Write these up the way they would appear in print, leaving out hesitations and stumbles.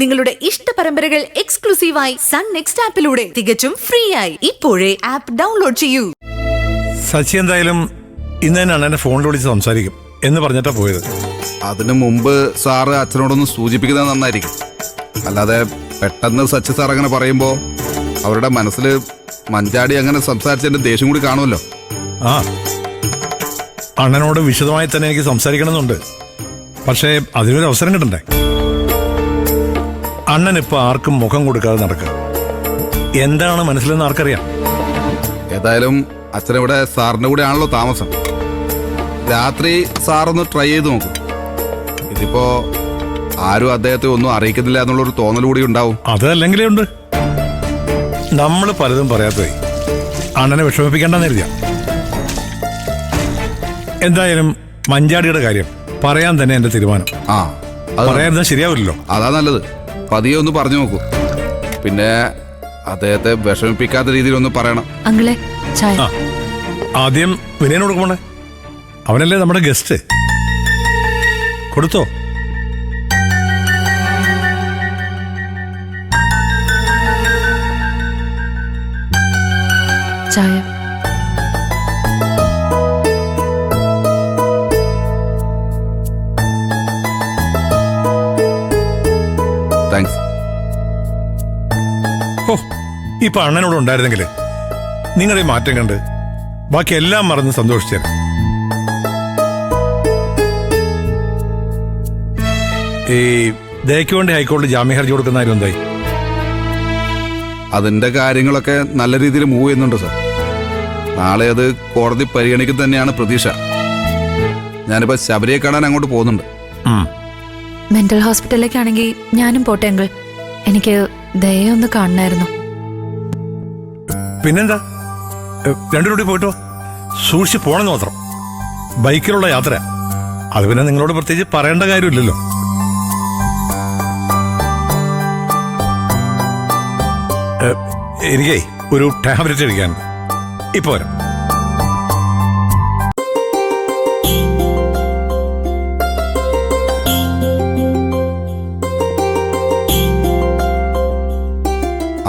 നിങ്ങളുടെ ഇഷ്ട പരമ്പരകൾ എക്സ്ക്ലൂസീവായി സൺ നെക്സ്റ്റ് ആപ്പിലൂടെ തികച്ചും ഫ്രീ ആയി ഇപ്പോഴേ ആപ്പ് ഡൗൺലോഡ് ചെയ്യൂ. സച്ചി എന്തായാലും ഇന്ന് തന്നെ അണ്ണനെ ഫോണിൽ വിളിച്ച് സംസാരിക്കും എന്ന് പറഞ്ഞിട്ടാ പോയത്. അതിനു മുമ്പ് സാറ് അച്ഛനോടൊന്ന് സൂചിപ്പിക്കുന്നത് നന്നായിരിക്കും. അല്ലാതെ പെട്ടെന്ന് സച്ചി സാർ അങ്ങനെ പറയുമ്പോൾ അവരുടെ മനസ്സിൽ മഞ്ചാടി അങ്ങനെ സംസാരിച്ചതിന്റെ ദേഷ്യം കൂടി കാണുമല്ലോ. ആ അണ്ണനോട് വിശദമായി തന്നെ എനിക്ക് സംസാരിക്കണമെന്നുണ്ട്. പക്ഷേ അതിനൊരു അവസരം കിട്ടണ്ടേ. അണ്ണൻ ഇപ്പൊ ആർക്കും മുഖം കൊടുക്കാതെ നടക്കുക. എന്താണ് മനസ്സിലെന്ന് ആർക്കറിയാം. ഏതായാലും അച്ഛനിവിടെ സാറിന്റെ കൂടെ ആണല്ലോ താമസം. രാത്രി സാറൊന്ന് ട്രൈ ചെയ്ത് നോക്കും. ഇതിപ്പോ ആരും അദ്ദേഹത്തെ ഒന്നും അറിയിക്കുന്നില്ല എന്നുള്ളൊരു തോന്നൽ കൂടി ഉണ്ടാവും. അതല്ലെങ്കിലേ ഉണ്ട്. നമ്മൾ പലതും പറയാത്തതേ അണ്ണനെ വിഷമിപ്പിക്കേണ്ടെന്ന് കരുതിയ. എന്തായാലും മഞ്ചാടിയുടെ കാര്യം പറയാൻ തന്നെ എന്റെ തീരുമാനം. അത് പറയാൻ ശരിയാവില്ലല്ലോ. അതാ നല്ലത്. പതിയെ ഒന്ന് പറഞ്ഞു നോക്കൂ. പിന്നെ അദ്ദേഹത്തെ വിഷമിപ്പിക്കാത്ത രീതിയിലൊന്ന് പറയണം. അങ്കിളെ ചായ. ആദ്യം വിനയന് കൊടുക്കണ്ടേ? അവനല്ലേ നമ്മുടെ ഗസ്റ്റ്. കൊടുത്തോ? ചായ. താങ്ക്സ്. ഓ ഇപ്പൊ അണ്ണനോട് ഉണ്ടായിരുന്നെങ്കിൽ നിങ്ങളുടെ മാറ്റം കണ്ട് ബാക്കി എല്ലാം മറന്ന് സന്തോഷിച്ചേനെ. ഈ ദയക്ക് വേണ്ടി ഹൈക്കോടതി ജാമ്യ ഹർജി കൊടുക്കുന്ന കാര്യം എന്തായി? അതിന്റെ കാര്യങ്ങളൊക്കെ നല്ല രീതിയിൽ മൂവ് ചെയ്യുന്നുണ്ട് സാർ. നാളെ അത് കോടതി പരിഗണിക്കും തന്നെയാണ് പ്രതീക്ഷ. ഞാനിപ്പോ ശബരിയെ കാണാൻ അങ്ങോട്ട് പോകുന്നുണ്ട്. മെന്റൽ ഹോസ്പിറ്റലിലേക്കാണെങ്കിൽ ഞാനും പോട്ടെ അങ്കിൾ. എനിക്ക് ദയെ ഒന്ന് കാണണമായിരുന്നു. പിന്നെന്താ, രണ്ടുകൂടി പോയിട്ടോ. സൂക്ഷിച്ച് പോണെന്ന് മാത്രം. ബൈക്കിലുള്ള യാത്ര അത് പിന്നെ നിങ്ങളോട് പ്രത്യേകിച്ച് പറയേണ്ട കാര്യമില്ലല്ലോ. എനിക്കേ ഒരു ടാബ്ലറ്റ് കഴിക്കാനുണ്ട്. ഇപ്പൊ വരാം.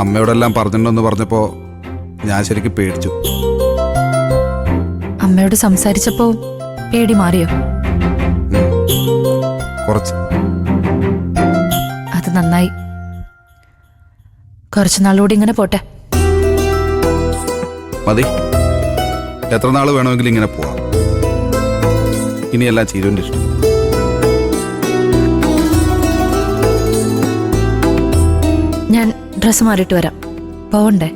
അമ്മയോടെല്ലാം പറഞ്ഞിട്ടുണ്ടെന്ന് പറഞ്ഞപ്പോ ഞാൻ ശരിക്കും പേടിച്ചു. അമ്മയോട് സംസാരിച്ചപ്പോ പേടി മാറിയോ? കുറച്ച്. അത് നന്നായി. കുറച്ചുനാളുകൂടി ഇങ്ങനെ പോട്ടെ. മതി. എത്ര നാള് വേണമെങ്കിലും ഇങ്ങനെ പോവാം. ഇനിയെല്ലാം ചീരുവിന്റെ ഇഷ്ടം. ഞാൻ ഡ്രസ്സ് മാറിയിട്ട് വരാം. പോവണ്ടേ?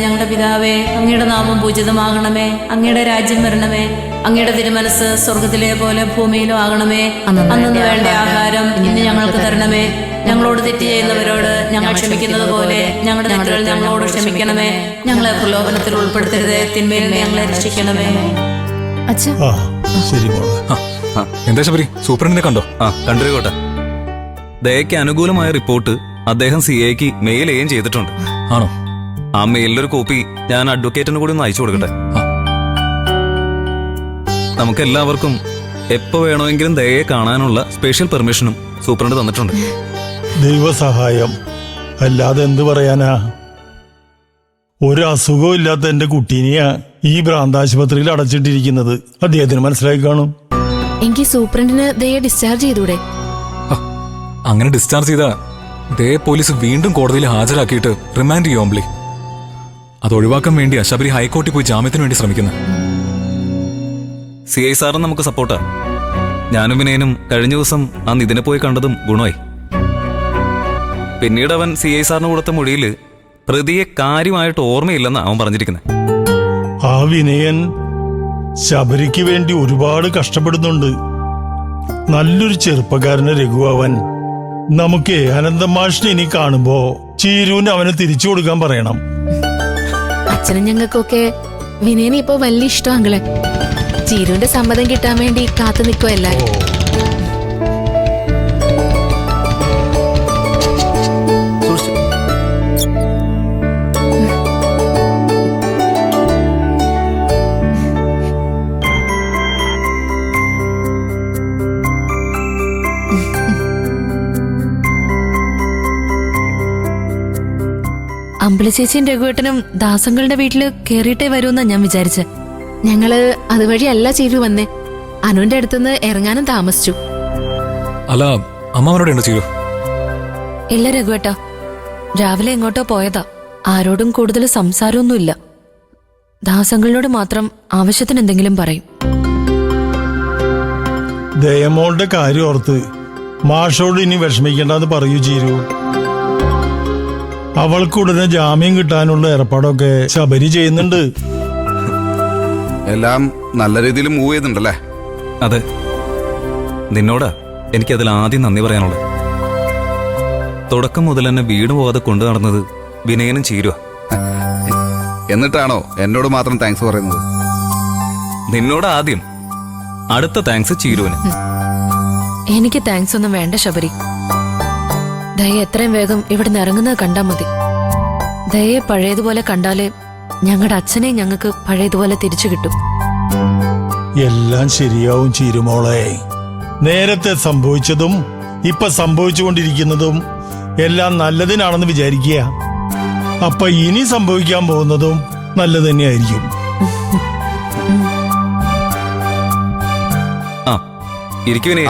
ഞങ്ങളുടെ പിതാവേ, അങ്ങയുടെ നാമം പൂജിതമാകണമേ. അങ്ങയുടെ രാജ്യം വരണമേ. അങ്ങയുടെ തിരുമനസ് സ്വർഗത്തിലെ പോലെ ഭൂമിയിലും ആകണമേ. അന്നു വേണ്ട ആഹാരം ഇന്ന് ഞങ്ങൾക്ക് തരണമേ. ഞങ്ങളോട് തെറ്റ് ചെയ്യുന്നവരോട് ഞങ്ങൾ ക്ഷമിക്കുന്നത് പോലെ ഞങ്ങളുടെ തെറ്റുകൾ ഞങ്ങളോട് ക്ഷമിക്കണമേ. ഞങ്ങളെ പ്രലോഭനത്തിൽ ഉൾപ്പെടുത്തരുതേ, തിന്മയിൽ ഞങ്ങളെ രക്ഷിക്കണമേ. എന്താ ശബരി, സൂപ്രണ്ടിനെ കണ്ടോ? കണ്ടിരിക്കോട്ടെ. ദയയ്ക്ക് അനുകൂലമായ റിപ്പോർട്ട് അദ്ദേഹം CIക്ക് മെയിൽ ചെയ്യുകയും ചെയ്തിട്ടുണ്ട്. ആണോ? ആ മെയിലൊരു കോപ്പി ഞാൻ അഡ്വക്കേറ്റിന് കൂടി ഒന്ന് അയച്ചു കൊടുക്കട്ടെ. നമുക്കെല്ലാവർക്കും എപ്പോ വേണമെങ്കിലും ദയയെ കാണാനുള്ള സ്പെഷ്യൽ പെർമിഷനും സൂപ്രണ്ട് തന്നിട്ടുണ്ട്. ദൈവസഹായം. അല്ലാതെ എന്ത് പറയാനാ? ഒരു അസുഖവും ഇല്ലാത്ത എന്റെ കുട്ടീനെയാ ഈ ഭ്രാന്താശുപത്രിയിൽ അടച്ചിട്ടിരിക്കുന്നത്. അദ്ദേഹത്തിന് മനസ്സിലാക്കി കാണും. എനിക്ക് സൂപ്രണ്ടിന് ദയെ ഡിസ്ചാർജ് ചെയ്തൂടെ? അങ്ങനെ ഡിസ്ചാർജ് ചെയ്താ ദയെ പോലീസ് വീണ്ടും കോടതിയിൽ ഹാജരാക്കിയിട്ട് റിമാൻഡ് ചെയ്യുമ്പോളേ. അത് ഒഴിവാക്കാൻ വേണ്ടിയാ ശബരി ഹൈക്കോടതി പോയി ജാമ്യത്തിന് വേണ്ടി ശ്രമിക്കുന്നത്. CI സാറും നമുക്ക് സപ്പോർട്ടാ. ഞാനും വിനയനും കഴിഞ്ഞ ദിവസം ആ നിതിനെ പോയി കണ്ടതും ഗുണമായി. പിന്നീട് അവൻ CI സാറിന് കൊടുത്ത മൊഴിയിൽ പ്രതിയെ കാര്യമായിട്ട് ഓർമ്മയില്ലെന്ന് അവൻ പറഞ്ഞിരിക്കുന്നത്. ആ വിനയൻ ശബരിക്ക് വേണ്ടി ഒരുപാട് കഷ്ടപ്പെടുന്നുണ്ട്. നല്ലൊരു ചെറുപ്പക്കാരന് രഘുവൻ. നമുക്ക് അനന്തമാഷിനെ ഇനി കാണുമ്പോ ചീരുവിന് അവന് തിരിച്ചു കൊടുക്കാൻ പറയണം. അച്ഛനും ഞങ്ങൾക്കൊക്കെ വിനയനെ ഇപ്പൊ വലിയ ഇഷ്ടം അങ്കിളെ. ചീരുവിന്റെ സമ്മതം കിട്ടാൻ വേണ്ടി കാത്തു നിൽക്കുക എല്ലാരും. അമ്പല ചേച്ചിയും രഘുവേട്ടനും ദാസങ്ങളുടെ വീട്ടില് കേറിയിട്ടേ വരുമെന്നാ ഞാൻ വിചാരിച്ചെ. ഞങ്ങള് അതുവഴിയല്ല ചീരു വന്നേ. അനുവിന്റെ അടുത്തുനിന്ന് ഇറങ്ങാനും താമസിച്ചു. അല്ല അമ്മാവനോട് ഉണ്ടോ ചെയ്യൂ? ഇല്ല രഘുവേട്ട, രാവിലെ എങ്ങോട്ടോ പോയതാ. ആരോടും കൂടുതൽ സംസാരമൊന്നുമില്ല. ദാസങ്ങളോട് മാത്രം ആവശ്യത്തിന് എന്തെങ്കിലും പറയും. ദയമോളുടെ കാര്യം ഓർത്ത് മാഷോട് ഇനി വിഷമിക്കേണ്ടെന്ന് പറയൂ ചീരു. അവൾക്ക് ഉടനെ ജാമ്യം കിട്ടാനുള്ള ഏർപ്പാടൊക്കെ ശബരി ചെയ്യുന്നുണ്ട്. എല്ലാം നല്ല രീതിയിൽ മൂവ് ചെയ്യുന്നുണ്ടല്ലേ? അതെ, നിന്നോടാ എനിക്കതിൽ ആദ്യം നന്ദി പറയാനുള്ളത്. തുടക്കം മുതൽ എന്നെ വീട് പോകാതെ കൊണ്ടു നടന്നത് വിനയനും ചീരുവാ. എന്നിട്ടാണോ എന്നോട് മാത്രം താങ്ക്സ് പറയുന്നത്? നിന്നോട് ആദ്യം, അടുത്ത താങ്ക്സ് ചീരുവിന്. എനിക്ക് താങ്ക്സ് ഒന്നും വേണ്ട ശബരി. ദയ എത്രയും വേഗം ഇവിടുന്ന് ഇറങ്ങുന്നത് കണ്ടാ മതി. ദയെ പഴയതുപോലെ കണ്ടാലേ ഞങ്ങളുടെ അച്ഛനെ ഞങ്ങൾക്ക് പഴയതുപോലെ തിരിച്ചു കിട്ടും. എല്ലാം ശരിയാവും ചീരുമോളെ. നേരത്തെ സംഭവിച്ചതും ഇപ്പൊ സംഭവിച്ചുകൊണ്ടിരിക്കുന്നതും എല്ലാം നല്ലതിനാണെന്ന് വിചാരിക്കുക. അപ്പൊ ഇനി സംഭവിക്കാൻ പോകുന്നതും നല്ലത് തന്നെയായിരിക്കും. ആ ഇരിക്കും വിനയ.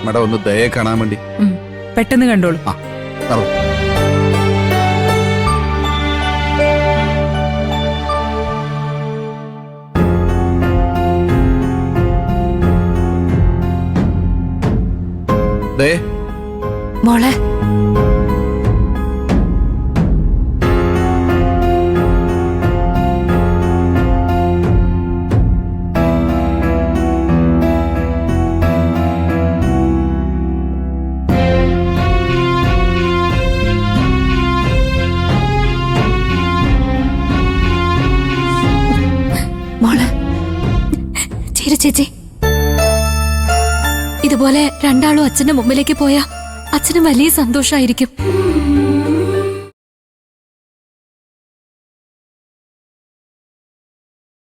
മേഡം ഒന്ന് ദയെ കാണാൻ വേണ്ടി. പെട്ടെന്ന് കണ്ടോളൂ. ആ നടന്നു. ദേ മോളെ, മോളെ. ചേച്ചി, ഇതുപോലെ രണ്ടാളും അച്ഛന്റെ മുമ്പിലേക്ക് പോയാ അച്ഛന് വലിയ സന്തോഷായിരിക്കും.